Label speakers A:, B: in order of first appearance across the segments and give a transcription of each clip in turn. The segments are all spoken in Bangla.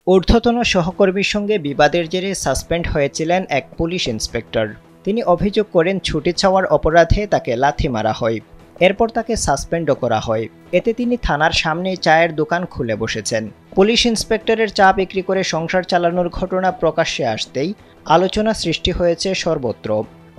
A: ঊর্ধ্বতন সহকর্মীর সঙ্গে বিবাদের জেরে সাসপেন্ড হয়েছিলেন এক পুলিশ ইন্সপেক্টর। তিনি অভিযোগ করেন ছুটি ছাওয়ার অপরাধে তাকে লাথি মারা হয়। এরপর তাকে সাসপেন্ডও করা হয়। এতে তিনি থানার সামনে চায়ের দোকান খুলে বসেছেন। পুলিশ ইন্সপেক্টরের চা বিক্রি করে সংসার চালানোর ঘটনা প্রকাশ্যে আসতেই আলোচনা সৃষ্টি হয়েছে সর্বত্র।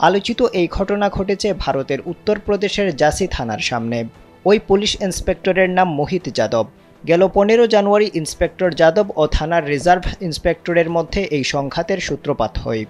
A: আলোচিত এই ঘটনা ঘটেছে ভারতের উত্তরপ্রদেশের জাসি থানার সামনে। ওই পুলিশ ইন্সপেক্টরের নাম মোহিত যাদব। গেল 15 জানুয়ারি ইন্সপেক্টর যাদব ও থানার রিজার্ভ ইন্সপেক্টরের মধ্যে এই সংঘাতের সূত্রপাত হয়।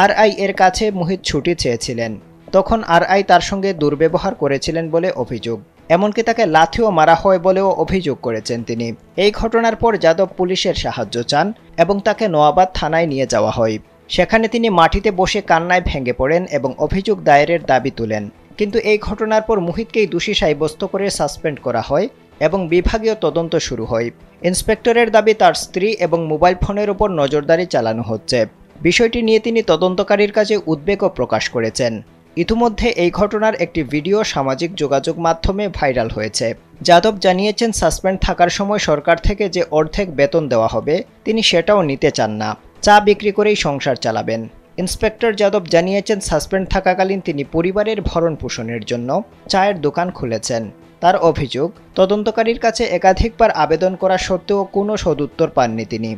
A: আরআই এর কাছে মোহিত ছুটি চেয়েছিলেন। তখন আরআই তার সঙ্গে দুর্ব্যবহার করেছিলেন বলে অভিযোগ। এমনকি তাকে লাথিও মারা হয় বলেও অভিযোগ করেছেন তিনি। এই ঘটনার পর যাদব পুলিশের সাহায্য চান এবং তাকে নোয়াবাদ থানায় নিয়ে যাওয়া হয়। সেখানে তিনি মাটিতে বসে কান্নায় ভেঙে পড়েন এবং অভিযোগ দায়েরের দাবি তুলেন। কিন্তু এই ঘটনার পর মোহিতকেই দোষী সাব্যস্ত করে সাসপেন্ড করা হয় এবং বিভাগীয় তদন্ত শুরু হয়। ইন্সপেক্টরের দাবি তার স্ত্রী এবং মোবাইল ফোনের উপর নজরদারি চালানো হচ্ছে। বিষয়টি নিয়ে তিনি তদন্তকারীর কাছে উদ্বেগও প্রকাশ করেছেন। ইতিমধ্যে এই ঘটনার একটি ভিডিও সামাজিক যোগাযোগ মাধ্যমে ভাইরাল হয়েছে। যাদব জানিয়েছেন সাসপেন্ড থাকার সময় সরকার থেকে যে অর্ধেক বেতন দেওয়া হবে তিনি সেটাও নিতে চান না, চা বিক্রি করেই সংসার চালাবেন। ইন্সপেক্টর যাদব জানিয়েছেন সাসপেন্ড থাকাকালীন তিনি পরিবারের ভরণ পোষণের জন্য চায়ের দোকান খুলেছেন। তার অভিযোগ, তদন্তকারীর কাছে একাধিকবার আবেদন করা সত্ত্বেও কোনো সদুত্তর পাননি তিনি।